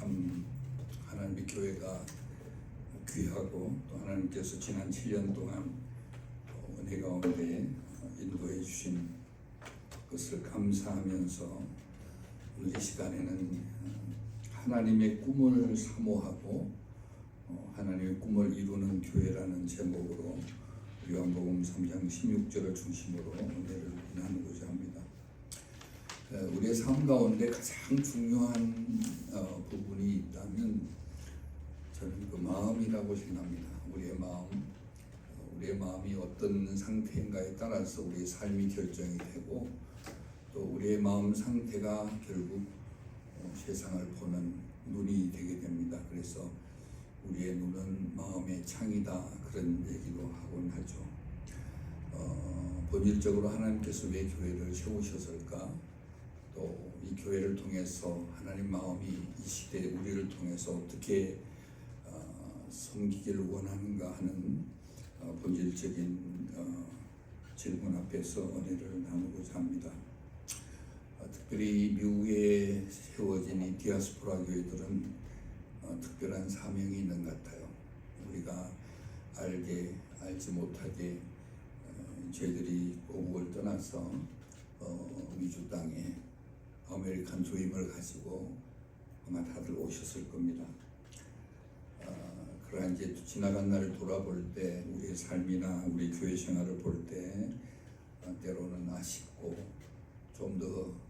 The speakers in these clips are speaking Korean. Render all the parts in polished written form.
참 하나님의 교회가 귀하고 또 하나님께서 지난 7년 동안 은혜 가운데 인도해 주신 것을 감사하면서 오늘 이 시간에는 하나님의 꿈을 사모하고 하나님의 꿈을 이루는 교회라는 제목으로 요한복음 3장 16절을 중심으로 은혜를 나누고자 합니다. 우리의 삶 가운데 가장 중요한 부분이 있다면 저는 그 마음이라고 생각합니다. 우리의 마음이 어떤 상태인가에 따라서 우리의 삶이 결정이 되고 또 우리의 마음 상태가 결국 세상을 보는 눈이 되게 됩니다. 그래서 우리의 눈은 마음의 창이다, 그런 얘기도 하곤 하죠. 본질적으로 하나님께서 왜 교회를 세우셨을까? 또 이 교회를 통해서 하나님 마음이 이 시대에 우리를 통해서 어떻게 섬기기를 원하는가 하는 본질적인 질문 앞에서 은혜를 나누고자 합니다. 특별히 미국에 세워진 이 디아스포라 교회들은 특별한 사명이 있는 것 같아요. 우리가 알지 못하게 저희들이 고국을 떠나서 미주 땅에 아메리칸 드림을 가지고 아마 다들 오셨을 겁니다. 그러나 이제 지나간 날을 돌아볼 때 우리의 삶이나 우리 교회 생활을 볼 때 때로는 아쉽고 좀 더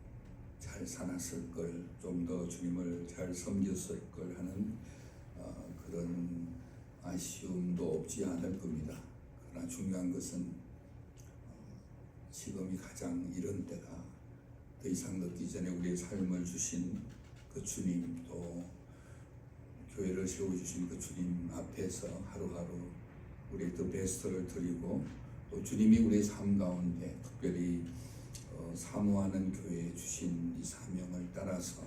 잘 살았을 걸, 좀 더 주님을 잘 섬겼을 걸 하는 그런 아쉬움도 없지 않을 겁니다. 그러나 중요한 것은 지금이 가장 이런 때다. 더 이상 늦기 전에 우리의 삶을 주신 그 주님, 또 교회를 세워주신 그 주님 앞에서 하루하루 우리의 더 베스트를 드리고 또 주님이 우리의 삶 가운데 특별히 사모하는 교회에 주신 이 사명을 따라서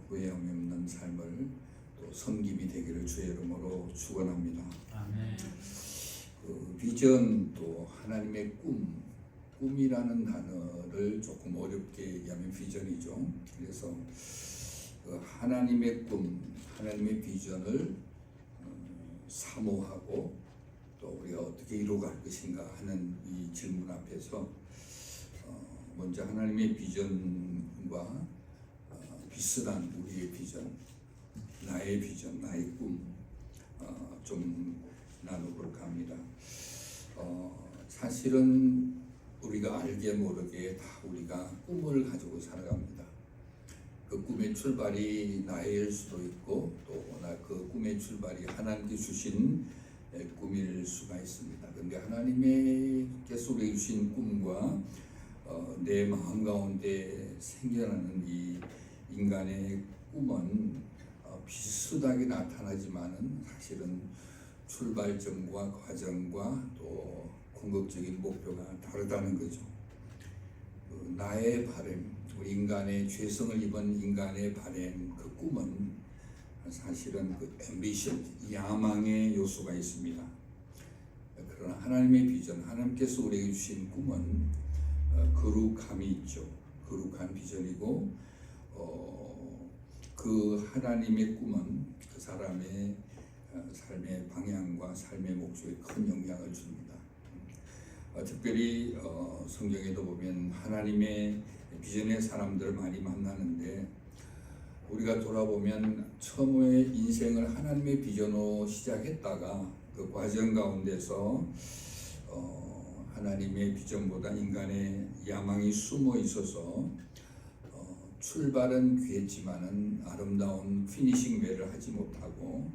후회함이 없는 삶을 또 섬김이 되기를 주의 이름으로 축원합니다. 아멘. 그 비전 또 하나님의 꿈이라는 단어를 조금 어렵게 얘기하면 비전이죠. 그래서 그 하나님의 꿈, 하나님의 비전을 사모하고 또 우리가 어떻게 이루어갈 것인가 하는 이 질문 앞에서 먼저 하나님의 비전과 비슷한 우리의 비전, 나의 비전, 나의 꿈 좀 나눠볼까 합니다. 사실은 우리가 알게 모르게 다 우리가 꿈을 가지고 살아갑니다. 그 꿈의 출발이 나일 수도 있고 또 그 꿈의 출발이 하나님께 주신 꿈일 수가 있습니다. 그런데 하나님께서 우리에게 주신 꿈과 내 마음 가운데 생겨나는 이 인간의 꿈은 비슷하게 나타나지만은 사실은 출발점과 과정과 또 궁극적인 목표가 다르다는 거죠. 나의 바램, 우리 인간의 죄성을 입은 인간의 바램, 그 꿈은 사실은 그 앰비션, 야망의 요소가 있습니다. 그러나 하나님의 비전, 하나님께서 우리에게 주신 꿈은 거룩함이 있죠. 거룩한 비전이고 그 하나님의 꿈은 그 사람의 삶의 방향과 삶의 목적에 큰 영향을 줍니다. 특별히 성경에도 보면 하나님의 비전의 사람들을 많이 만나는데 우리가 돌아보면 처음에 인생을 하나님의 비전으로 시작했다가 그 과정 가운데서 하나님의 비전보다 인간의 야망이 숨어 있어서 출발은 귀했지만은 아름다운 피니싱 웨이를 하지 못하고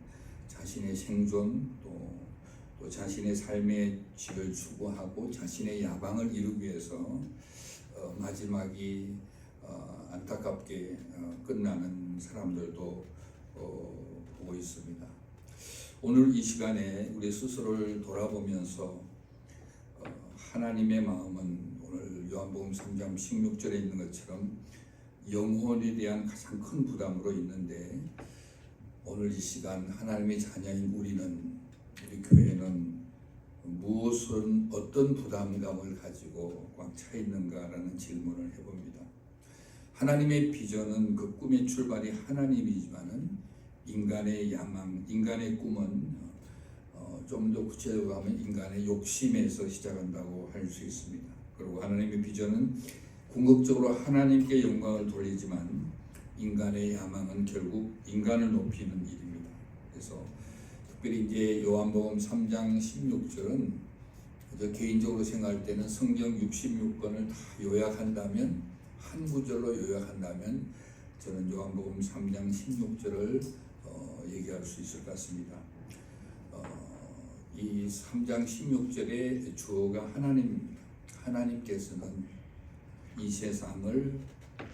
자신의 생존 또 자신의 삶의 질을 추구하고 자신의 야망을 이루기 위해서 마지막이 안타깝게 끝나는 사람들도 보고 있습니다. 오늘 이 시간에 우리 스스로를 돌아보면서 하나님의 마음은 오늘 요한복음 3장 16절에 있는 것처럼 영혼에 대한 가장 큰 부담으로 있는데 오늘 이 시간 하나님의 자녀인 우리 교회는 어떤 부담감을 가지고 꽉 차 있는가라는 질문을 해봅니다. 하나님의 비전은 그 꿈의 출발이 하나님이지만은 인간의 야망, 인간의 꿈은 좀 더 구체적으로 하면 인간의 욕심에서 시작한다고 할 수 있습니다. 그리고 하나님의 비전은 궁극적으로 하나님께 영광을 돌리지만 인간의 야망은 결국 인간을 높이는 일입니다. 그래서 특별히 이제 요한복음 3장 16절은 저 개인적으로 생각할 때는 성경 66권을 다 요약한다면, 한 구절로 요약한다면 저는 요한복음 3장 16절을 얘기할 수 있을 것 같습니다. 이 3장 16절의 주어가 하나님입니다. 하나님께서는 이 세상을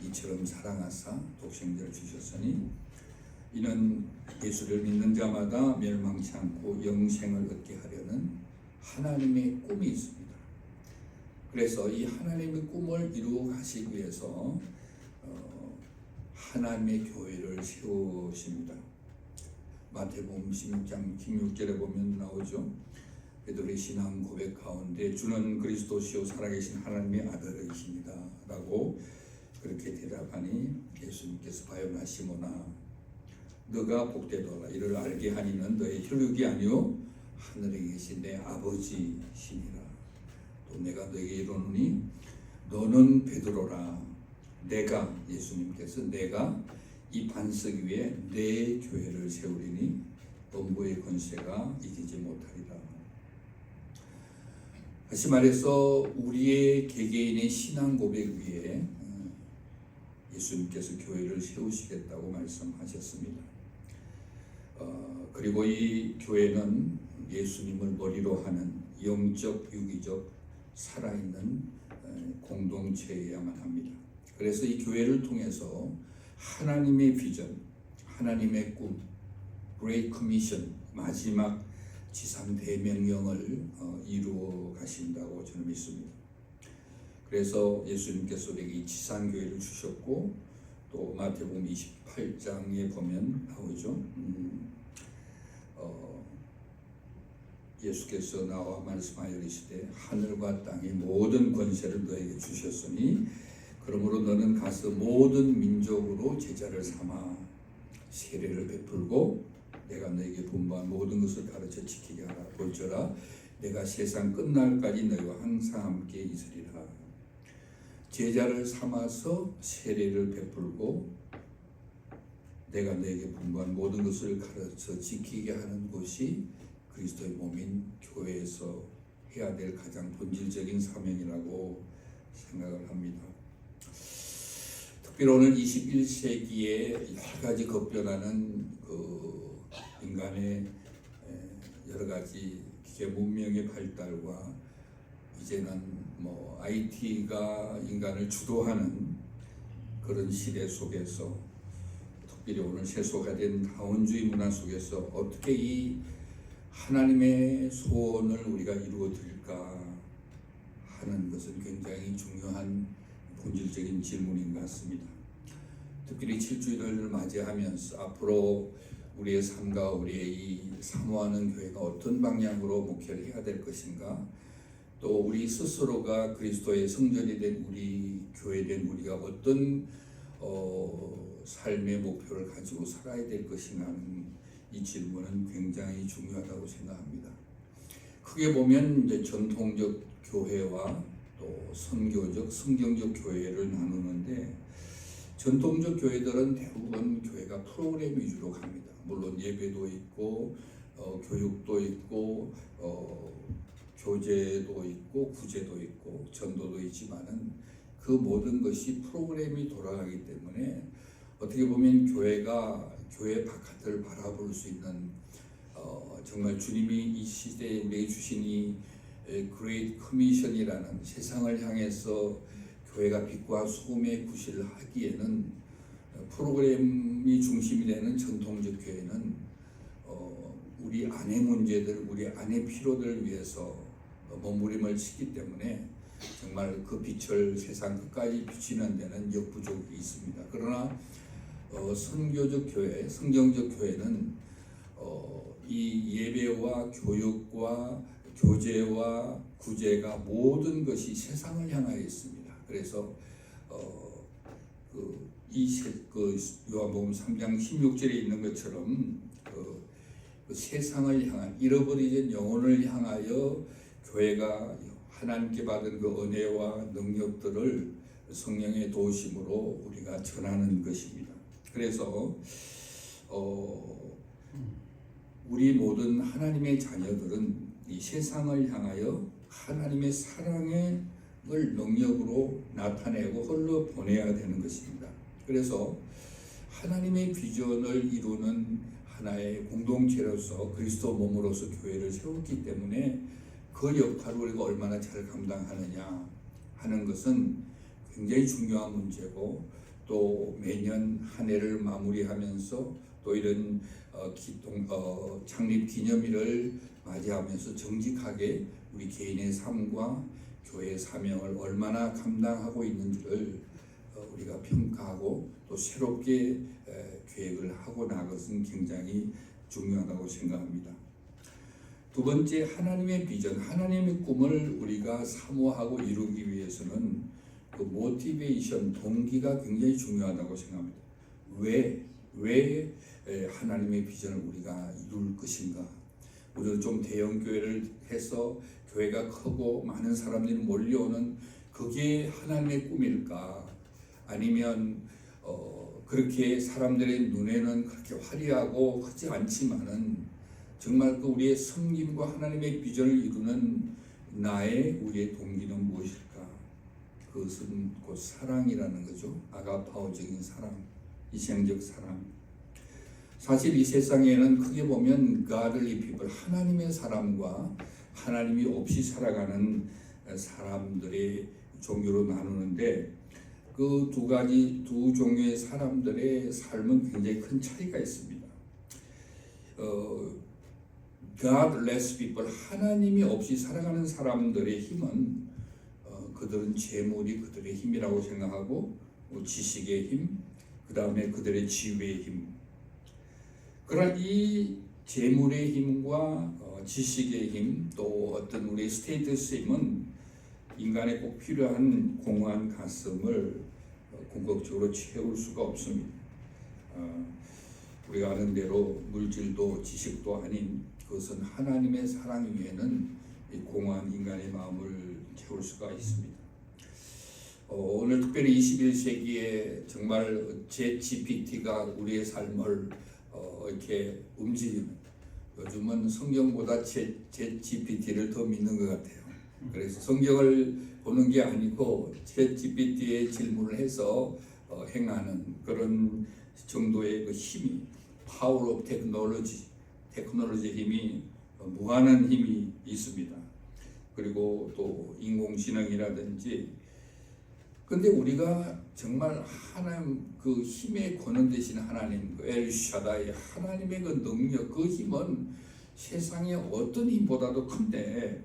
이처럼 사랑하사 독생자를 주셨으니 이는 예수를 믿는 자마다 멸망치 않고 영생을 얻게 하려는 하나님의 꿈이 있습니다. 그래서 이 하나님의 꿈을 이루어 가시기 위해서 하나님의 교회를 세우십니다. 마태복음 16장 16절에 보면 나오죠. 베드로의 신앙 고백 가운데 주는 그리스도시요 살아계신 하나님의 아들이십니다 라고 그렇게 대답하니 예수님께서 바요나 시몬아 너가 복되도다. 이를 알게 하니는 너의 혈육이 아니요 하늘에 계신 내 아버지시니라. 또 내가 너에게 이르노니 너는 베드로라. 내가, 예수님께서 내가 이 반석 위에 내 교회를 세우리니 음부의 권세가 이기지 못하리라. 다시 말해서 우리의 개개인의 신앙 고백 위에 예수님께서 교회를 세우시겠다고 말씀하셨습니다. 그리고 이 교회는 예수님을 머리로 하는 영적, 유기적, 살아있는 공동체여야만 합니다. 그래서 이 교회를 통해서 하나님의 비전, 하나님의 꿈, Great Commission, 마지막 지상 대명령을 이루어 가신다고 저는 믿습니다. 그래서 예수님께서 우리에게 이 지상교회를 주셨고 또 마태복음 28장에 보면 나오죠. 예수께서 나와 말씀하여 이르시되 하늘과 땅의 모든 권세를 너에게 주셨으니 그러므로 너는 가서 모든 민족으로 제자를 삼아 세례를 베풀고 내가 너에게 분부한 모든 것을 가르쳐 지키게 하라. 볼지어다 내가 세상 끝날까지 너희와 항상 함께 있으리라. 제자를 삼아서 세례를 베풀고 내가 너에게 분부한 모든 것을 가르쳐 지키게 하는 것이 그리스도의 몸인 교회에서 해야 될 가장 본질적인 사명이라고 생각을 합니다. 특별히 오늘 21세기에 여러 가지 급변하는 인간의 여러 가지 기계 문명의 발달과 이제는 IT가 인간을 주도하는 그런 시대 속에서 특별히 오늘 세속화된 다원주의 문화 속에서 어떻게 이 하나님의 소원을 우리가 이루어 드릴까 하는 것은 굉장히 중요한 본질적인 질문인 것 같습니다. 특별히 7주일을 맞이하면서 앞으로 우리의 삶과 우리의 이 사모하는 교회가 어떤 방향으로 목회를 해야 될 것인가, 또 우리 스스로가 그리스도의 성전이 된 우리 교회 된 우리가 어떤 삶의 목표를 가지고 살아야 될 것인가 하는 이 질문은 굉장히 중요하다고 생각합니다. 크게 보면 이제 전통적 교회와 또 선교적, 성경적 교회를 나누는데 전통적 교회들은 대부분 교회가 프로그램 위주로 갑니다. 물론 예배도 있고 교육도 있고 교제도 있고 구제도 있고 전도도 있지만은 그 모든 것이 프로그램이 돌아가기 때문에 어떻게 보면 교회가 교회 바깥을 바라볼 수 있는 정말 주님이 이 시대에 우리에게 주신 이 Great Commission이라는 세상을 향해서 교회가 빛과 소금의 구실을 하기에는 프로그램이 중심이 되는 전통적 교회는 우리 안의 문제들, 우리 안의 필요들을 위해서 몸부림을 치기 때문에 정말 그 빛을 세상 끝까지 비치는 데는 역부족이 있습니다. 그러나 선교적 교회, 성경적 교회는 이 예배와 교육과 교제와 구제가 모든 것이 세상을 향하여 있습니다. 그래서 그 요한복음 3장 16절에 있는 것처럼 그 세상을 향한 잃어버리진 영혼을 향하여 교회가 하나님께 받은 그 은혜와 능력들을 성령의 도우심으로 우리가 전하는 것입니다. 그래서 우리 모든 하나님의 자녀들은 이 세상을 향하여 하나님의 사랑을 능력으로 나타내고 흘러 보내야 되는 것입니다. 그래서 하나님의 비전을 이루는 하나의 공동체로서 그리스도 몸으로서 교회를 세웠기 때문에 그 역할을 우리가 얼마나 잘 감당하느냐 하는 것은 굉장히 중요한 문제고, 또 매년 한 해를 마무리하면서 또 이런 창립 기념일을 맞이하면서 정직하게 우리 개인의 삶과 교회의 사명을 얼마나 감당하고 있는지를 우리가 평가하고 또 새롭게 계획을 하고 나것은 굉장히 중요하다고 생각합니다. 두 번째, 하나님의 비전, 하나님의 꿈을 우리가 사모하고 이루기 위해서는 그 모티베이션, 동기가 굉장히 중요하다고 생각합니다. 왜 하나님의 비전을 우리가 이룰 것인가? 우리는 좀 대형 교회를 해서 교회가 크고 많은 사람들이 몰려오는 그게 하나님의 꿈일까? 아니면 그렇게 사람들의 눈에는 그렇게 화려하고 크지 않지만은 정말 그 우리의 섬김과 하나님의 비전을 이루는 우리의 동기는 무엇일까? 그것은 곧 사랑이라는 거죠. 아가파오적인 사랑, 희생적 사랑. 사실 이 세상에는 크게 보면 godly people, 하나님의 사람과 하나님이 없이 살아가는 사람들의 종류로 나누는데, 그 두 종류의 사람들의 삶은 굉장히 큰 차이가 있습니다. godless people, 하나님이 없이 살아가는 사람들의 힘은 그들은 재물이 그들의 힘이라고 생각하고, 지식의 힘, 그 다음에 그들의 지위의 힘. 그러나 이 재물의 힘과 지식의 힘, 또 어떤 우리의 스테이터스의 힘은 인간에 꼭 필요한 공허한 가슴을 궁극적으로 채울 수가 없습니다. 우리가 아는 대로 물질도 지식도 아닌 그것은 하나님의 사랑 위에는 이 공허한 인간의 마음을 채울 수가 있습니다. 오늘 특별히 21세기에 정말 챗GPT가 우리의 삶을 이렇게 움직이는, 요즘은 성경보다 챗GPT를 더 믿는 것 같아요. 그래서 성경을 보는 게 아니고 챗GPT에 질문을 해서 행하는 그런 정도의 그 힘이, 파워 오브 테크놀로지의 힘이 무한한 힘이 있습니다. 그리고 또 인공지능이라든지. 근데 우리가 정말 하나님 그 힘에 권한되신 하나님, 그 엘샤다이, 하나님의 그 능력, 그 힘은 세상의 어떤 힘보다도 큰데,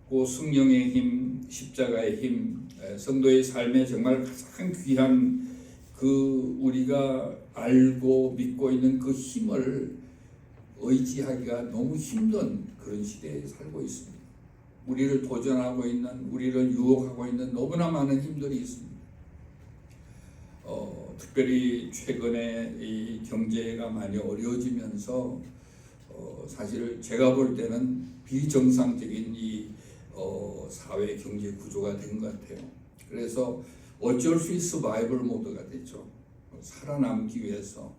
그 성령의 힘, 십자가의 힘, 성도의 삶에 정말 가장 귀한 그 우리가 알고 믿고 있는 그 힘을 의지하기가 너무 힘든 그런 시대에 살고 있습니다. 우리를 도전하고 있는, 우리를 유혹하고 있는 너무나 많은 힘들이 있습니다. 특별히 최근에 이 경제가 많이 어려워지면서 사실 제가 볼 때는 비정상적인 이 사회 경제 구조가 된 것 같아요. 그래서 어쩔 수 없이 서바이벌 모드가 됐죠. 살아남기 위해서.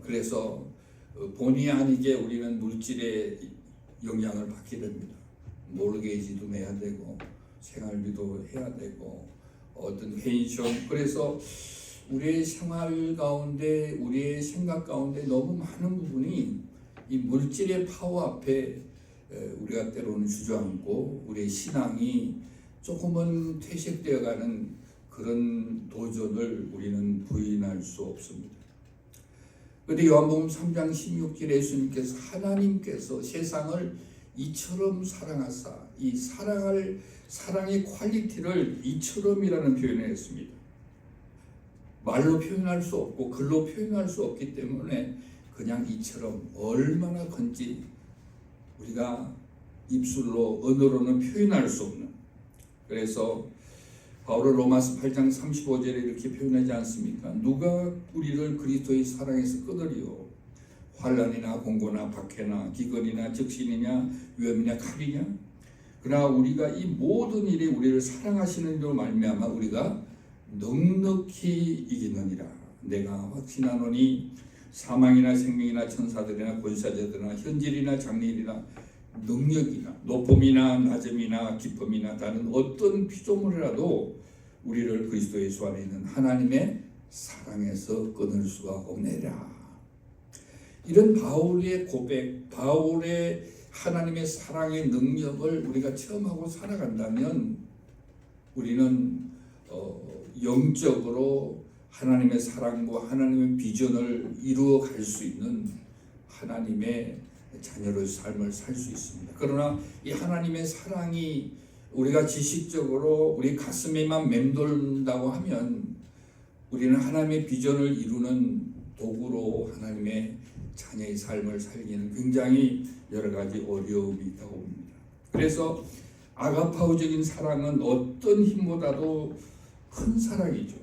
그래서 본의 아니게 우리는 물질의 영향을 받게 됩니다. 모르게이지도 내야 되고 생활비도 해야 되고 어떤 펜션, 그래서 우리의 생활 가운데, 우리의 생각 가운데 너무 많은 부분이 이 물질의 파워 앞에 우리가 때로는 주저앉고 우리의 신앙이 조금은 퇴색되어가는 그런 도전을 우리는 부인할 수 없습니다. 그런데 요한복음 3장 16절에 예수님께서 하나님께서 세상을 이처럼 사랑하사, 이 사랑의 퀄리티를 이처럼이라는 표현을 했습니다. 말로 표현할 수 없고 글로 표현할 수 없기 때문에 그냥 이처럼, 얼마나 건지 우리가 입술로, 언어로는 표현할 수 없는. 그래서 바울은 로마서 8장 35절에 이렇게 표현하지 않습니까? 누가 우리를 그리스도의 사랑에서 끊으리요? 환난이나 공고나 박해나 기근이나 적신이냐 위험이냐 칼이냐? 그러나 우리가 이 모든 일에 우리를 사랑하시는 이로 말미암아 우리가 넉넉히 이기느니라. 내가 확신하노니 사망이나 생명이나 천사들이나 권사자들이나 현질이나 장래일이나 능력이나 높음이나 낮음이나 기쁨이나 다른 어떤 피조물이라도 우리를 그리스도 예수 안에 있는 하나님의 사랑에서 끊을 수가 없느니라. 이런 바울의 고백, 바울의 하나님의 사랑의 능력을 우리가 체험하고 살아간다면 우리는 영적으로 하나님의 사랑과 하나님의 비전을 이루어 갈 수 있는 하나님의 자녀로의 삶을 살 수 있습니다. 그러나 이 하나님의 사랑이 우리가 지식적으로 우리 가슴에만 맴돌다고 하면 우리는 하나님의 비전을 이루는 도구로 하나님의 자녀의 삶을 살기는 굉장히 여러 가지 어려움이 있다고 봅니다. 그래서 아가파우적인 사랑은 어떤 힘보다도 큰 사랑이죠.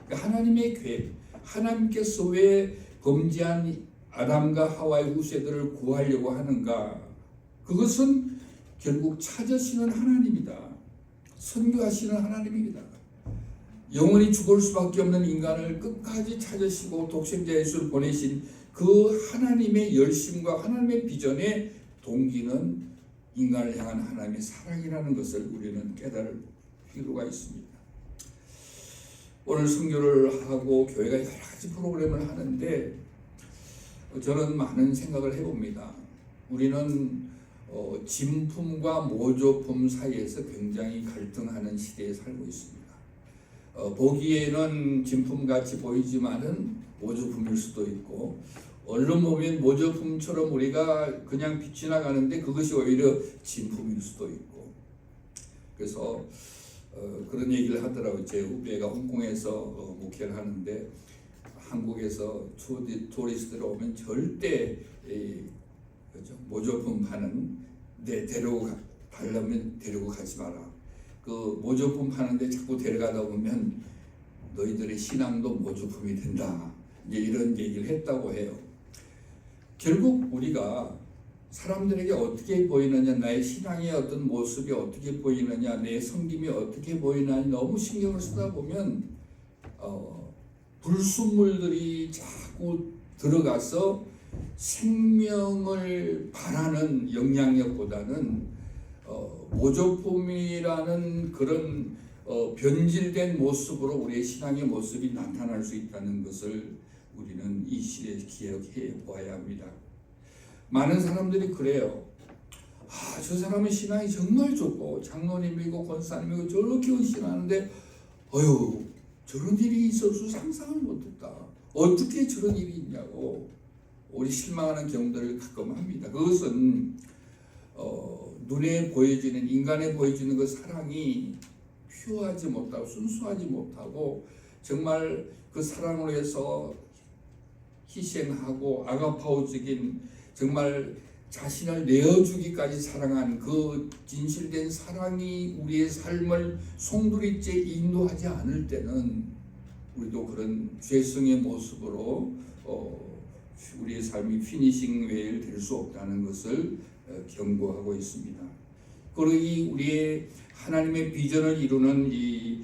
하나님의 계획, 하나님께서 왜 범죄한 아담과 하와의 후세들을 구하려고 하는가? 그것은 결국 찾으시는 하나님이다. 선교하시는 하나님입니다. 영원히 죽을 수밖에 없는 인간을 끝까지 찾으시고 독생자 예수를 보내신 그 하나님의 열심과 하나님의 비전의 동기는 인간을 향한 하나님의 사랑이라는 것을 우리는 깨달을 필요가 있습니다. 오늘 선교를 하고 교회가 여러 가지 프로그램을 하는데 저는 많은 생각을 해봅니다. 우리는 진품과 모조품 사이에서 굉장히 갈등하는 시대에 살고 있습니다. 보기에는 진품같이 보이지만은 모조품일 수도 있고, 얼른 보면 모조품처럼 우리가 그냥 빛이 나가는데 그것이 오히려 진품일 수도 있고. 그래서 그런 얘기를 하더라고요. 제 후배가 홍콩에서 목회를 하는데 한국에서 투리스트로 오면 절대 그렇죠? 모조품 파는 데 달라면 데리고 가지 마라. 그 모조품 파는데 자꾸 데려가다 보면 너희들의 신앙도 모조품이 된다. 이제 이런 얘기를 했다고 해요. 결국 우리가 사람들에게 어떻게 보이느냐, 나의 신앙의 어떤 모습이 어떻게 보이느냐, 내 섬김이 어떻게 보이느냐 너무 신경을 쓰다 보면 불순물들이 자꾸 들어가서 생명을 바라는 영향력보다는 모조품이라는 그런 변질된 모습으로 우리의 신앙의 모습이 나타날 수 있다는 것을 우리는 이 시대에 기억해 보아야 합니다. 많은 사람들이 그래요. 저 사람의 신앙이 정말 좋고 장로님이고 권사님이고 저렇게 헌신하는데 저런 일이 있을 수 상상을 못했다. 어떻게 저런 일이 있냐고 우리 실망하는 경우들을 가끔 합니다. 그것은 눈에 보여지는, 인간에 보여지는 그 사랑이 퓨어하지 못하고 순수하지 못하고 정말 그 사랑으로 해서 희생하고 아가파우적인 정말 자신을 내어주기까지 사랑한 그 진실된 사랑이 우리의 삶을 송두리째 인도하지 않을 때는 우리도 그런 죄성의 모습으로 우리의 삶이 피니싱 웨일 될 수 없다는 것을 경고하고 있습니다. 그리고 이 우리의 하나님의 비전을 이루는 이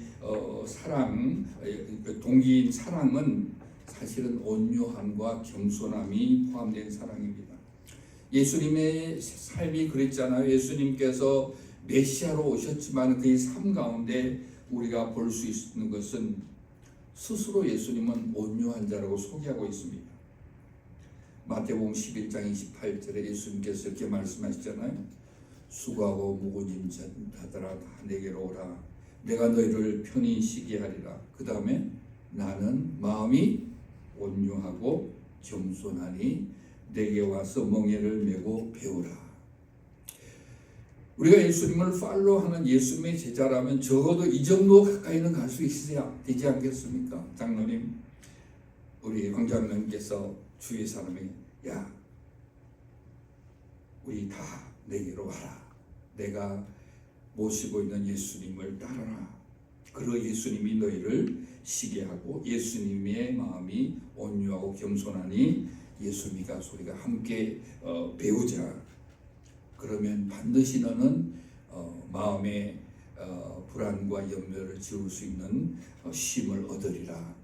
사랑, 동기인 사랑은 사실은 온유함과 겸손함이 포함된 사랑입니다. 예수님의 삶이 그랬잖아요. 예수님께서 메시아로 오셨지만 그의 삶 가운데 우리가 볼 수 있는 것은 스스로 예수님은 온유한 자라고 소개하고 있습니다. 마태복음 11장 28절에 예수님께서 이렇게 말씀하시잖아요. 수고하고 무거운 짐자들아 다 내게로 오라. 내가 너희를 편히 쉬게 하리라. 그 다음에 나는 마음이 온유하고 겸손하니 내게 와서 멍에를 메고 배우라. 우리가 예수님을 팔로우하는 예수님의 제자라면 적어도 이 정도 가까이는 갈 수 있어야 되지 않겠습니까? 장로님, 우리 황장로님께서 주위 사람이 야, 우리 다 내게로 와라. 내가 모시고 있는 예수님을 따라라. 그러 예수님이 너희를 시게 하고 예수님의 마음이 온유하고 겸손하니 예수님과 우리가 함께 배우자. 그러면 반드시 너는 마음의 불안과 염려를 지울 수 있는 쉼을 얻으리라.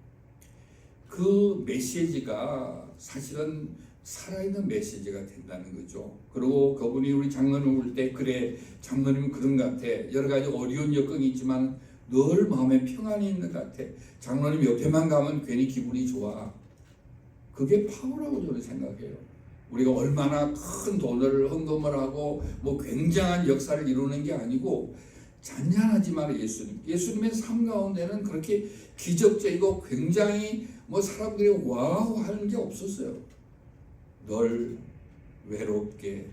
그 메시지가 사실은 살아있는 메시지가 된다는 거죠. 그리고 그분이 우리 장로님 올 때 그래 장로님은 그런 것 같아. 여러 가지 어려운 여건이 있지만 늘 마음에 평안이 있는 것 같아. 장로님 옆에만 가면 괜히 기분이 좋아. 그게 파워라고 저는 생각해요. 우리가 얼마나 큰 돈을 헌금을 하고 뭐 굉장한 역사를 이루는 게 아니고 잔잔하지만 예수님의 삶 가운데는 그렇게 기적적이고 굉장히 뭐 사람들이 와우 하는 게 없었어요. 늘 외롭게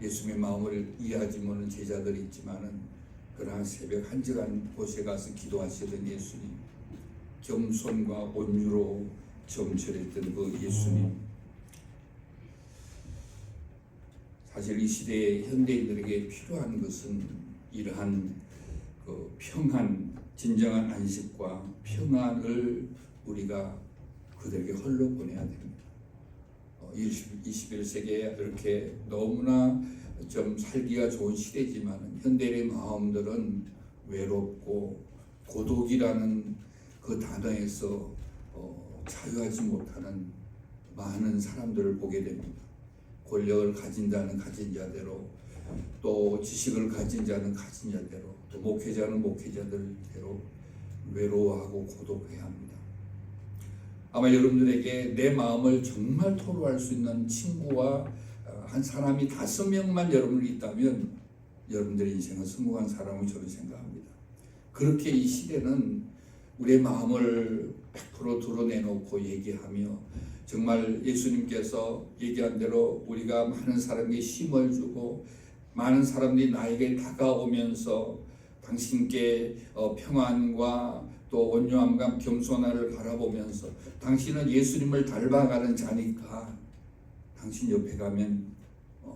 예수님의 마음을 이해하지 못하는 제자들이 있지만은 그러나 새벽 한적한 곳에 가서 기도하시던 예수님, 겸손과 온유로 점철했던 그 예수님. 사실 이 시대의 현대인들에게 필요한 것은 이러한 그 평안, 진정한 안식과 평안을 우리가 그들에게 흘러보내야 됩니다. 21세기에 이렇게 너무나 좀 살기가 좋은 시대지만 현대인의 마음들은 외롭고 고독이라는 그 단어에서 자유하지 못하는 많은 사람들을 보게 됩니다. 권력을 가진 자는 가진 자대로, 또 지식을 가진 자는 가진 자대로, 또 목회자는 목회자들대로 외로워하고 고독해야 합니다. 아마 여러분들에게 내 마음을 정말 토로할 수 있는 친구와 한 사람이 5명만 여러분이 있다면 여러분들의 인생은 성공한 사람을 저는 생각합니다. 그렇게 이 시대는 우리의 마음을 100% 드러내놓고 얘기하며 정말 예수님께서 얘기한 대로 우리가 많은 사람에게 힘을 주고 많은 사람들이 나에게 다가오면서 당신께 평안과 또 온유함과 겸손함을 바라보면서 당신은 예수님을 닮아가는 자니까 당신 옆에 가면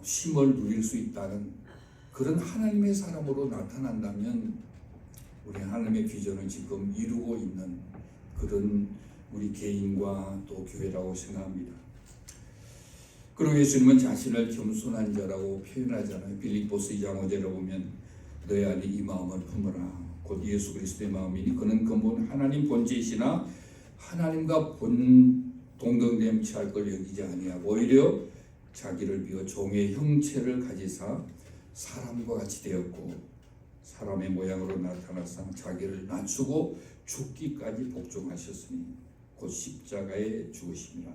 쉼을 누릴 수 있다는 그런 하나님의 사람으로 나타난다면 우리 하나님의 비전을 지금 이루고 있는 그런 우리 개인과 또 교회라고 생각합니다. 그리고 예수님은 자신을 겸손한 자라고 표현하잖아요. 빌립보서 2장 5절에 보면 너희 안에 이 마음을 품으라. 곧 예수 그리스도의 마음이니 그는 근본 하나님 본체이시나 하나님과 동등됨 취할 걸 여기지 아니하고 오히려 자기를 비워 종의 형체를 가지사 사람과 같이 되었고 사람의 모양으로 나타나사 자기를 낮추고 죽기까지 복종하셨으니 곧 십자가에 죽으심이라.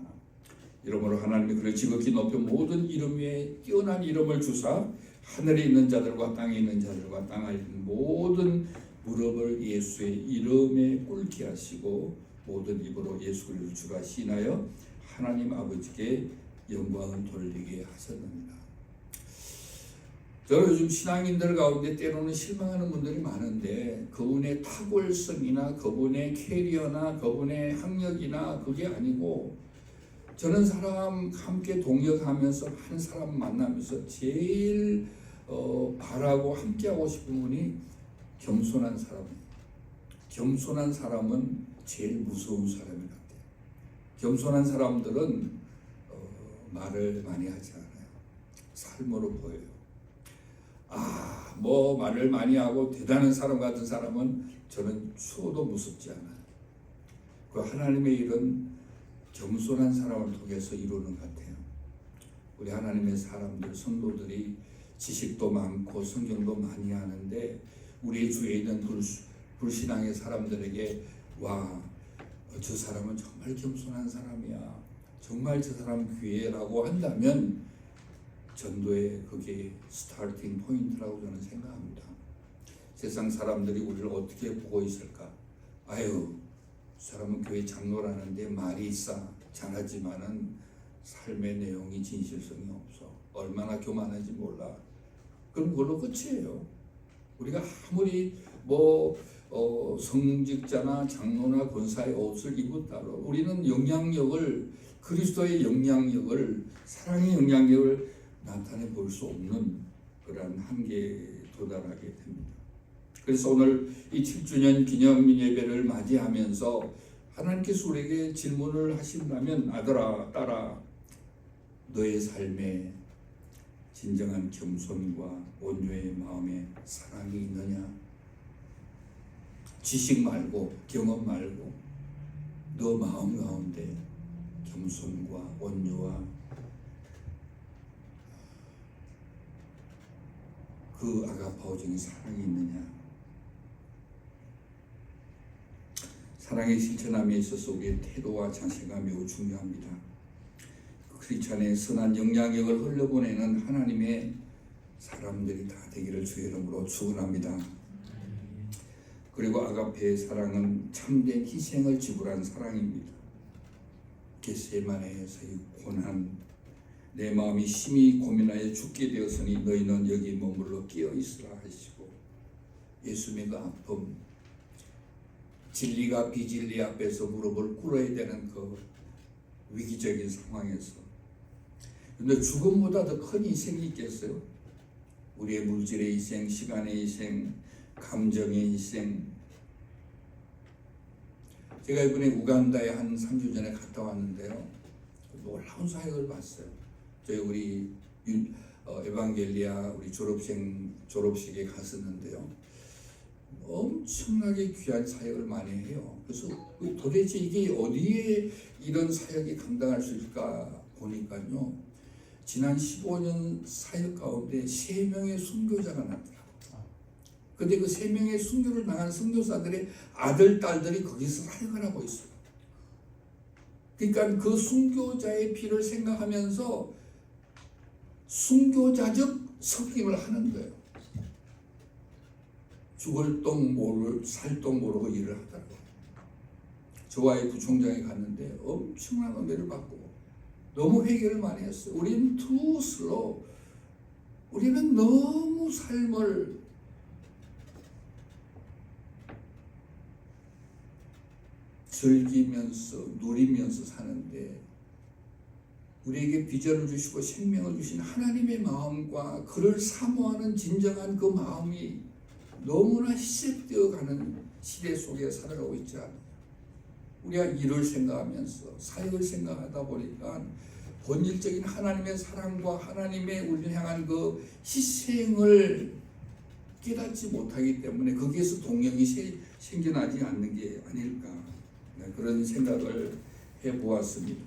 이러므로 하나님이 그를 지극히 높여 모든 이름 위에 뛰어난 이름을 주사 하늘에 있는 자들과 땅에 있는 자들과 땅에 있는 모든 무릎을 예수의 이름에 꿇게 하시고 모든 입으로 예수 그리스도를 주라 시인하여 하나님 아버지께 영광을 돌리게 하셨느니라. 저는 요즘 신앙인들 가운데 때로는 실망하는 분들이 많은데 그분의 탁월성이나 그분의 캐리어나 그분의 학력이나 그게 아니고 저는 사람 함께 동역하면서 한 사람 만나면서 제일 바라고 함께하고 싶은 분이 겸손한 사람이에요. 겸손한 사람은 제일 무서운 사람인 것 같아요. 겸손한 사람들은 말을 많이 하지 않아요. 삶으로 보여요. 뭐 말을 많이 하고 대단한 사람 같은 사람은 저는 추워도 무섭지 않아요. 그 하나님의 일은 겸손한 사람을 통해서 이루는 것 같아요. 우리 하나님의 사람들, 성도들이 지식도 많고 성경도 많이 하는데 우리 주위에 있는 불신앙의 사람들에게 와, 저 사람은 정말 겸손한 사람이야. 정말 저 사람 귀해라고 한다면 전도의 그게 스타팅 포인트라고 저는 생각합니다. 세상 사람들이 우리를 어떻게 보고 있을까? 아유, 사람은 교회 장로라는데 말이 있어 잘하지만은 삶의 내용이 진실성이 없어. 얼마나 교만한지 몰라. 그럼 그걸로 끝이에요. 우리가 아무리 성직자나 장로나 권사의 옷을 입었다고 우리는 영향력을 그리스도의 영향력을 사랑의 영향력을 나타내 볼 수 없는 그러한 한계에 도달하게 됩니다. 그래서 오늘 이 7주년 기념 예배를 맞이하면서 하나님께서 우리에게 질문을 하신다면, 아들아 딸아, 너의 삶에 진정한 겸손과 온유의 마음에 사랑이 있느냐? 지식 말고 경험 말고 너 마음 가운데 겸손과 온유와 그 아가파오적인 사랑이 있느냐? 사랑의 실천함에 있어서 우리의 태도와 자세가 매우 중요합니다. 크리스찬의 선한 영향력을 흘려보내는 하나님의 사람들이 다 되기를 주의 이름으로 축원합니다. 그리고 아가페의 사랑은 참된 희생을 지불한 사랑입니다. 겟세마네에서의 고난, 내 마음이 심히 고민하여 죽게 되었으니 너희는 여기 머물러 끼어 있으라 하시고, 예수님의 그 아픔, 진리가 비진리 앞에서 무릎을 꿇어야 되는 그 위기적인 상황에서, 근데 죽음보다 더 큰 희생이 있겠어요? 우리의 물질의 희생, 시간의 희생, 감정의 희생. 제가 이번에 우간다에 한 3주 전에 갔다 왔는데요, 놀라운 사역을 봤어요. 저희 우리 에반겔리아 우리 졸업식에 갔었는데요, 엄청나게 귀한 사역을 많이 해요. 그래서 도대체 이게 어디에 이런 사역이 감당할 수 있을까 보니까요, 지난 15년 사역 가운데 3명의 순교자가 났더라고요. 근데 그 3명의 순교를 당한 선교사들의 아들, 딸들이 거기서 사역을 하고 있어요. 그러니까 그 순교자의 피를 생각하면서 순교자적 섬김을 하는 거예요. 죽을 똥 모를 살 똥 모르고 일을 하더라고요. 저와의 부총장이 갔는데 엄청난 은혜를 받고 너무 회개를 많이 했어요. 우리는 too slow. 우리는 너무 삶을 즐기면서 누리면서 사는데, 우리에게 비전을 주시고 생명을 주신 하나님의 마음과 그를 사모하는 진정한 그 마음이 너무나 희색되어 가는 시대 속에 살아가고 있지 않아요. 우리가 일을 생각하면서 사역을 생각하다 보니까 본질적인 하나님의 사랑과 하나님의 우리를 향한 그 희생을 깨닫지 못하기 때문에 거기에서 동력이 생겨나지 않는 게 아닐까, 그런 생각을 해보았습니다.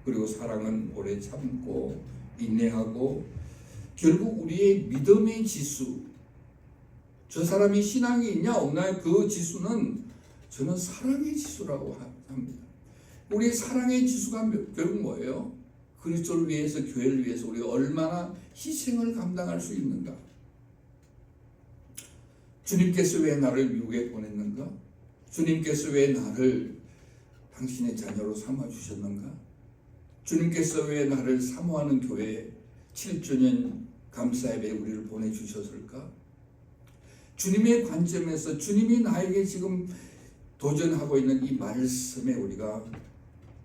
그리고 사랑은 오래 참고 인내하고, 결국 우리의 믿음의 지수, 저 사람이 신앙이 있냐 없냐, 그 지수는 저는 사랑의 지수라고 합니다. 우리의 사랑의 지수가 결국 뭐예요? 그리스도를 위해서, 교회를 위해서 우리가 얼마나 희생을 감당할 수 있는가? 주님께서 왜 나를 미국에 보냈는가? 주님께서 왜 나를 당신의 자녀로 삼아주셨는가? 주님께서 왜 나를 사모하는 교회에 7주년 감사예배에 우리를 보내주셨을까? 주님의 관점에서 주님이 나에게 지금 도전하고 있는 이 말씀에 우리가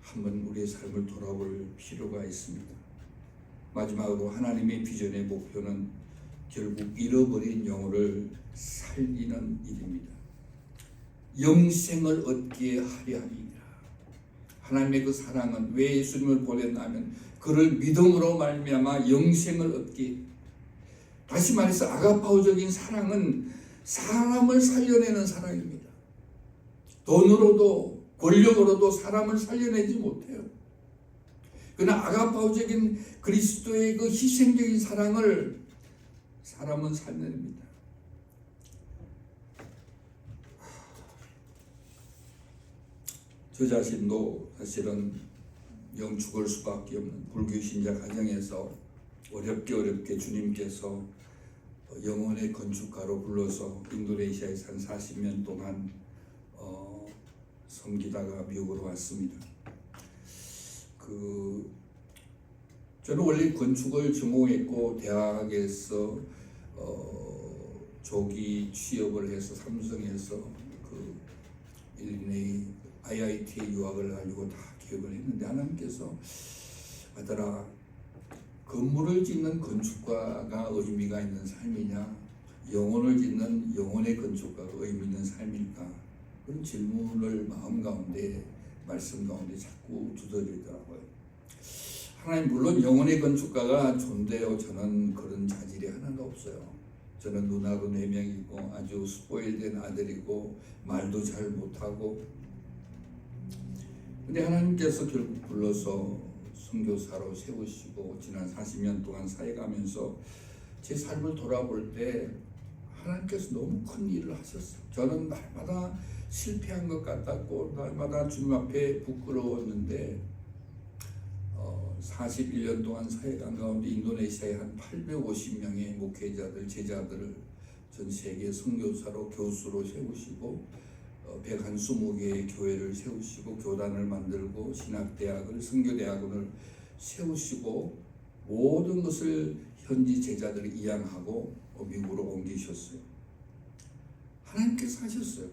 한번 우리의 삶을 돌아볼 필요가 있습니다. 마지막으로 하나님의 비전의 목표는 결국 잃어버린 영혼을 살리는 일입니다. 영생을 얻기에 하려 함이니라. 하나님의 그 사랑은 왜 예수님을 보냈냐면 그를 믿음으로 말미암아 영생을 얻기. 다시 말해서 아가파오적인 사랑은 사람을 살려내는 사랑입니다. 돈으로도 권력으로도 사람을 살려내지 못해요. 그러나 아가파오적인 그리스도의 그 희생적인 사랑을 사람은 살려냅니다. 저 자신도 사실은 영 죽을 수밖에 없는 불교 신자 가정에서 어렵게 주님께서 영혼의 건축가로 불러서 인도네시아에서 한 40년 동안 섬기다가 미국으로 왔습니다. 저는 원래 건축을 전공했고 대학에서 조기 취업을 해서 삼성에서 일본의 IIT에 유학을 가지고 다 기억을 했는데, 하나님께서 아들아, 건물을 짓는 건축가가 의미가 있는 삶이냐, 영혼을 짓는 영혼의 건축가가 의미 있는 삶일까? 그런 질문을 마음 가운데 말씀 가운데 자꾸 두드리더라고요. 하나님 물론 영혼의 건축가가 존재요. 저는 그런 자질이 하나도 없어요. 저는 누나도 4명이고 아주 스포일된 아들이고 말도 잘 못하고, 근데 하나님께서 결국 불러서 선교사로 세우시고 지난 40년 동안 사역하면서 제 삶을 돌아볼 때 하나님께서 너무 큰 일을 하셨어요. 저는 날마다 실패한 것 같았고 날마다 주님 앞에 부끄러웠는데 41년 동안 사역한 가운데 인도네시아에 한 850명의 목회자들, 제자들을 전 세계 선교사로 교수로 세우시고 120개의 교회를 세우시고 교단을 만들고 신학대학을, 선교대학원을 세우시고 모든 것을 현지 제자들이 이양하고 미국으로 옮기셨어요. 하나님께서 하셨어요.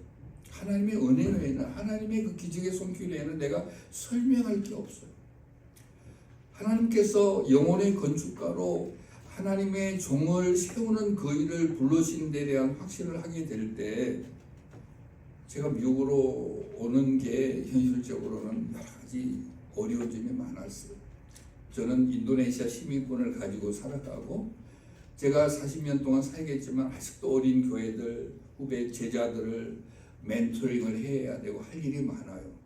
하나님의 은혜 외에는, 하나님의 그 기적의 손길 외에는 내가 설명할 게 없어요. 하나님께서 영혼의 건축가로 하나님의 종을 세우는 그 일을 부르신 데 대한 확신을 하게 될 때 제가 미국으로 오는 게 현실적으로는 여러 가지 어려운 점이 많았어요. 저는 인도네시아 시민권을 가지고 살아가고 제가 40년 동안 사역했지만 아직도 어린 교회들, 후배 제자들을 멘토링을 해야 되고 할 일이 많아요.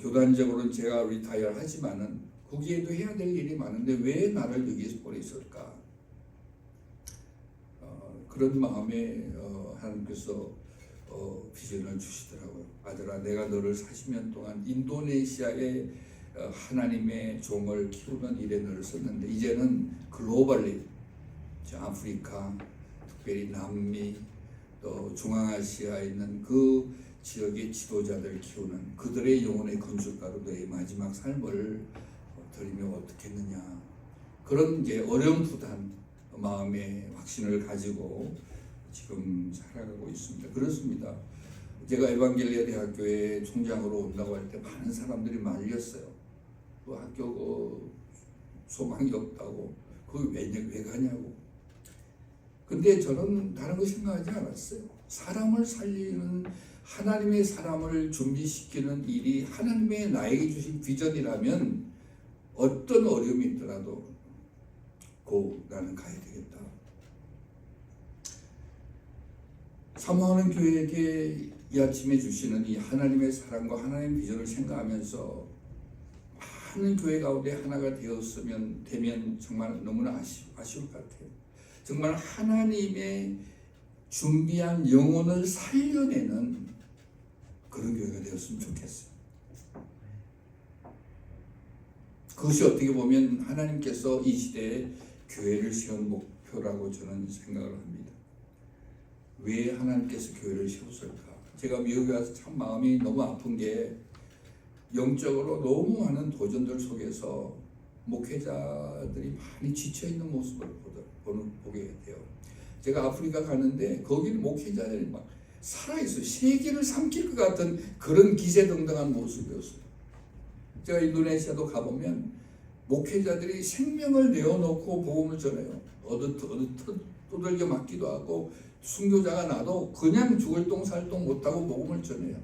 교단적으로는 제가 리타이어 하지만은 거기에도 해야 될 일이 많은데 왜 나를 여기서 보냈을까? 그런 마음에 하나님께서 비전을 주시더라고요. 아들아, 내가 너를 40년 동안 인도네시아의 하나님의 종을 키우는 일에 너를 썼는데 이제는 글로벌리 아프리카, 특별히 남미, 또 중앙아시아에 있는 그 지역의 지도자들 키우는 그들의 영혼의 건축가로 너의 마지막 삶을 드리면 어떻겠느냐. 그런 게 어렴풋한 마음의 확신을 가지고 지금 살아가고 있습니다. 그렇습니다. 제가 에반겔리아 대학교에 총장으로 온다고 할 때 많은 사람들이 말렸어요. 그 학교 소망이 없다고, 그거 왜 가냐고. 근데 저는 다른 거 생각하지 않았어요. 사람을 살리는, 하나님의 사람을 준비시키는 일이 하나님의 나에게 주신 비전이라면 어떤 어려움이 있더라도 나는 가야 되겠다. 사모하는 교회에게 이 아침에 주시는 이 하나님의 사랑과 하나님의 비전을 생각하면서 많은 교회 가운데 하나가 되면 정말 너무나 아쉬울 것 같아요. 정말 하나님의 준비한 영혼을 살려내는 그런 교회가 되었으면 좋겠어요. 그것이 어떻게 보면 하나님께서 이 시대에 교회를 세운 목표라고 저는 생각을 합니다. 왜 하나님께서 교회를 세웠을까? 제가 미국에 와서 참 마음이 너무 아픈 게 영적으로 너무 많은 도전들 속에서 목회자들이 많이 지쳐있는 모습을 보게 돼요. 제가 아프리카 가는데 거기는 목회자들이 막 살아있어요. 세계를 삼킬 것 같은 그런 기세등등한 모습이었어요. 제가 인도네시아도 가보면 목회자들이 생명을 내어놓고 복음을 전해요. 두들겨 맞기도 하고 순교자가 나도 그냥 죽을 똥 살 똥 못하고 복음을 전해요.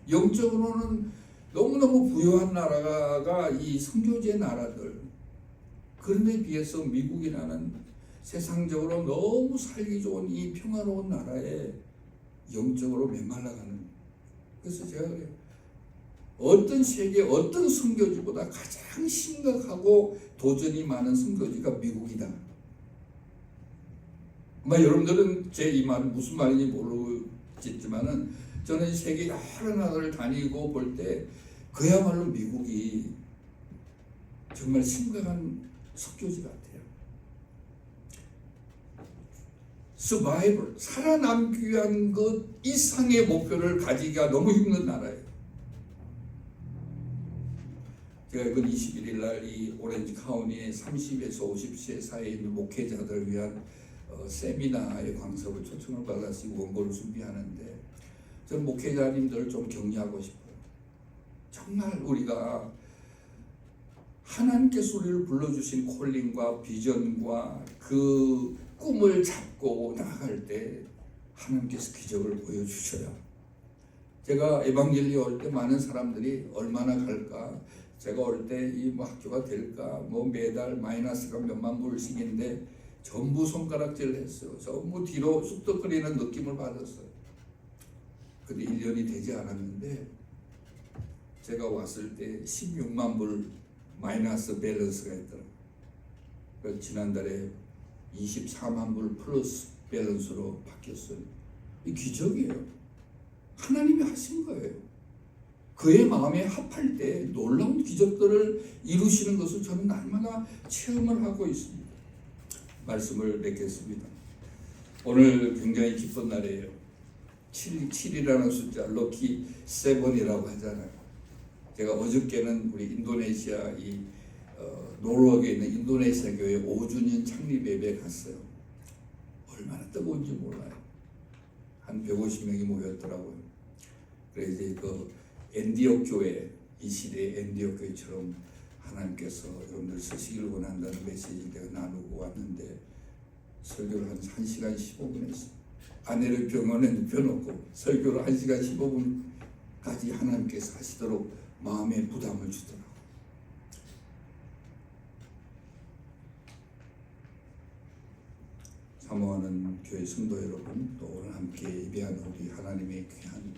영적으로는 너무너무 부유한 나라가 이 선교지의 나라들. 그런데 비해서 미국이라는 세상적으로 너무 살기 좋은 이 평화로운 나라에 영적으로 메말라가는. 그래서 제가 그래요. 어떤 세계 어떤 선교지보다 가장 심각하고 도전이 많은 선교지가 미국이다. 여러분들은 제 이 말은 무슨 말인지 모르겠지만은 저는 세계 여러 나라를 다니고 볼 때 그야말로 미국이 정말 심각한 선교지 같아요. 서바이벌, 살아남기 위한 것 이상의 목표를 가지기가 너무 힘든 나라예요. 제가 이번 21일 날 이 오렌지 카운티의 30에서 50세 사이에 있는 목회자들을 위한 세미나의 강습을 초청을 받아서 원고를 준비하는데 저는 목회자님들을 좀 격려하고 싶어요. 정말 우리가 하나님께서 우리를 불러주신 콜링과 비전과 그 꿈을 잡고 나아갈 때 하나님께서 기적을 보여주셔요. 제가 에반겔리에 올 때 많은 사람들이 얼마나 갈까? 제가 올 때 이 뭐 학교가 될까? 뭐 매달 마이너스가 몇만 불씩인데 전부 손가락질을 했어요. 전부 뒤로 쑥덕거리는 느낌을 받았어요. 근데 1년이 되지 않았는데 제가 왔을 때 16만 불 마이너스 밸런스가 있더라고요. 지난달에 24만 불 플러스 밸런스로 바뀌었어요. 이 기적이에요. 하나님이 하신 거예요. 그의 마음에 합할 때 놀라운 기적들을 이루시는 것을 저는 날마다 체험을 하고 있습니다. 말씀을 맺겠습니다. 오늘 굉장히 기쁜 날이에요. 7이라는 숫자, 럭키 7이라고 하잖아요. 제가 어저께는 우리 인도네시아 노르웨이에 있는 인도네시아 교회 5주년 창립 예배에 갔어요. 얼마나 뜨거운지 몰라요. 한 150명이 모였더라고요. 그래서 이제 그 엔디옥 교회, 이 시대의 엔디옥 교회처럼 하나님께서 여러분들 쓰시기를 원한다는 메시지를 내가 나누고 왔는데 설교를 한 1시간 15분 했어요. 아내를 병원에 눕혀놓고 설교를 1시간 15분까지 하나님께서 하시도록 마음에 부담을 주더라고요. 사모하는 교회 성도 여러분, 또 오늘 함께 예배하는 우리 하나님의 귀한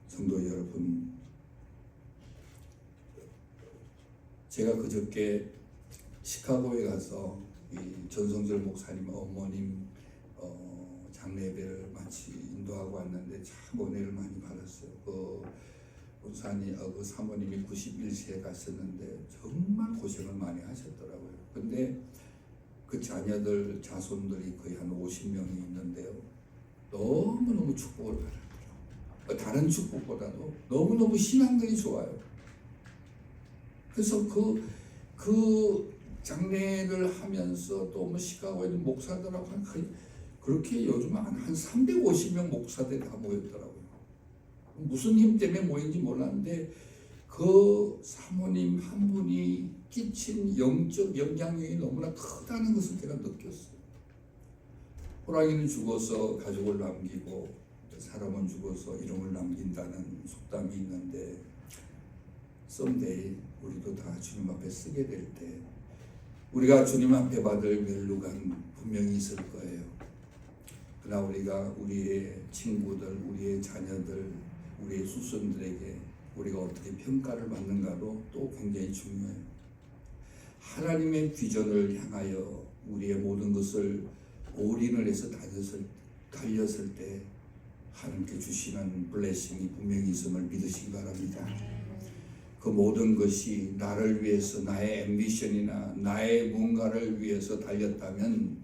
성도 여러분, 제가 그저께 시카고에 가서 이 전성절 목사님 어머님 장례 예배를 마치 인도하고 왔는데 참 은혜를 많이 받았어요. 그 사모님이 91세에 가셨는데 정말 고생을 많이 하셨더라고요. 근데 그 자녀들, 자손들이 거의 한 50명이 있는데요. 너무너무 축복을 받았더라고요. 다른 축복보다도 너무너무 신앙들이 좋아요. 그래서 그 장례를 하면서 또 뭐 시카고에 있는 목사들하고 그렇게 요즘 한 350명 목사들이 다 모였더라고요. 무슨 힘 때문에 모인지 몰랐는데 그 사모님 한 분이 끼친 영적 영향력이 너무나 크다는 것을 제가 느꼈어요. 호랑이는 죽어서 가족을 남기고 사람은 죽어서 이름을 남긴다는 속담이 있는데 someday 우리도 다 주님 앞에 쓰게 될 때 우리가 주님 앞에 받을 멸류관 분명히 있을 거예요. 그러나 우리가 우리의 친구들, 우리의 자녀들, 우리의 후손들에게 우리가 어떻게 평가를 받는가도 또 굉장히 중요해요. 하나님의 비전을 향하여 우리의 모든 것을 올인을 해서 달렸을 때 하나님께 주시는 블레싱이 분명히 있음을 믿으시기 바랍니다. 그 모든 것이 나를 위해서, 나의 앰비션이나 나의 뭔가를 위해서 달렸다면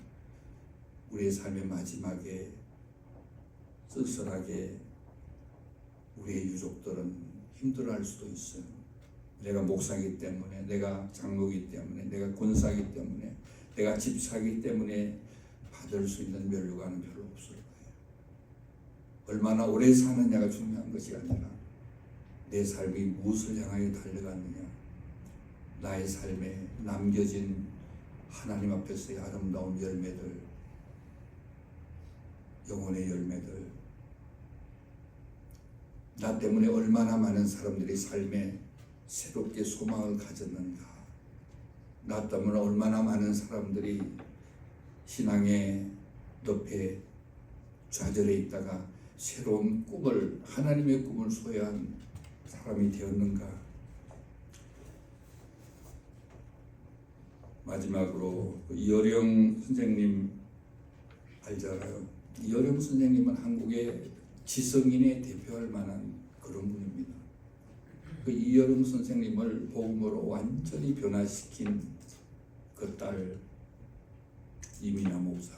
우리의 삶의 마지막에 쓸쓸하게 우리의 유족들은 힘들어할 수도 있어요. 내가 목사이기 때문에, 내가 장로이기 때문에, 내가 권사이기 때문에, 내가 집사이기 때문에 받을 수 있는 멸류관은 별로 없을 거예요. 얼마나 오래 사느냐가 중요한 것이 아니라 내 삶이 무엇을 향하여 달려갔느냐, 나의 삶에 남겨진 하나님 앞에서의 아름다운 열매들, 영혼의 열매들, 나 때문에 얼마나 많은 사람들이 삶에 새롭게 소망을 가졌는가, 나 때문에 얼마나 많은 사람들이 신앙의 늪에 좌절해 있다가 새로운 꿈을, 하나님의 꿈을 소유한 사람이 되었는가. 마지막으로 이어령 선생님 알잖아요. 이어령 선생님은 한국의 지성인에 대표할 만한 그런 분입니다. 그 이어령 선생님을 복음으로 완전히 변화시킨 그 딸 이민아 목사,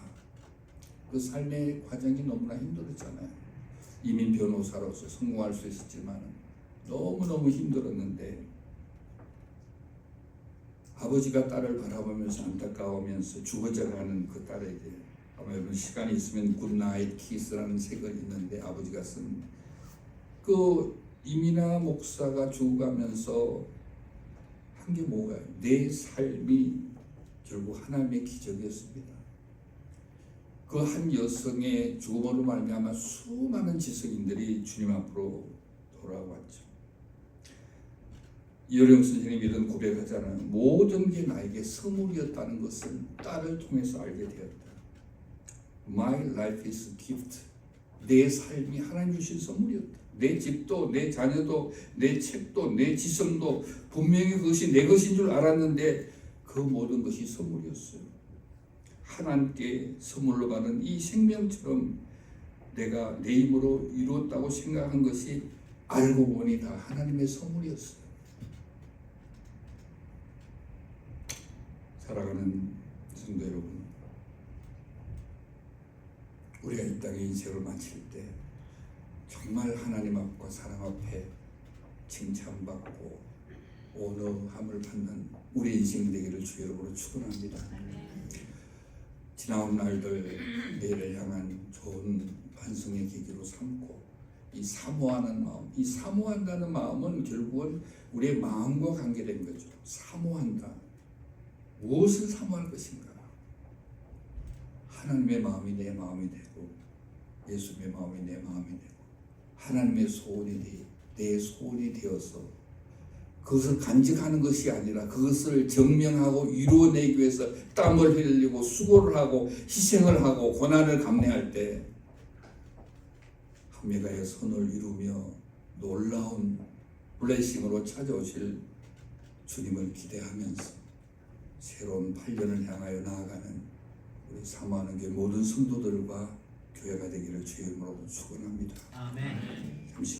그 삶의 과정이 너무나 힘들었잖아요. 이민 변호사로서 성공할 수 있었지만 너무너무 힘들었는데 아버지가 딸을 바라보면서 안타까워하면서 죽어져가는 그 딸에게, 아마 여러분 시간이 있으면 굿나잇 키스라는 책을 있는데 아버지가 쓴 그 이민아 목사가 죽어가면서 한 게 뭐가요? 내 삶이 결국 하나님의 기적이었습니다. 그 한 여성의 죽음으로 말미암아 수많은 지성인들이 주님 앞으로 돌아왔죠. 이효령 선생님이 이런 고백하잖아요. 모든 게 나에게 선물이었다는 것을 딸을 통해서 알게 되었다. My life is a gift. 내 삶이 하나님 주신 선물이었다. 내 집도, 내 자녀도, 내 책도, 내 지성도 분명히 그것이 내 것인 줄 알았는데 그 모든 것이 선물이었어요. 하나님께 선물로 받은 이 생명처럼 내가 내 힘으로 이루었다고 생각한 것이 알고 보니 다 하나님의 선물이었어요. 사랑하는 성도 여러분, 우리가 이 땅에 인생을 마칠 때 정말 하나님 앞과 사람 앞에 칭찬받고 온화함을 받는 우리 인생 되기를 주 여러분으로 축원합니다. 지나온 날들 내일을 향한 좋은 반성의 계기로 삼고 이 사모하는 마음, 이 사모한다는 마음은 결국은 우리의 마음과 관계된 거죠. 사모한다. 무엇을 사모할 것인가? 하나님의 마음이 내 마음이 되고 예수님의 마음이 내 마음이 되고 하나님의 소원이 내 소원이 되어서 그것을 간직하는 것이 아니라 그것을 증명하고 이루어내기 위해서 땀을 흘리고 수고를 하고 희생을 하고 고난을 감내할 때 한미가의 선을 이루며 놀라운 블레싱으로 찾아오실 주님을 기대하면서 새로운 8년을 향하여 나아가는 우리 사모하는 교회 모든 성도들과 교회가 되기를 주의 이름으로 축원합니다. 아멘.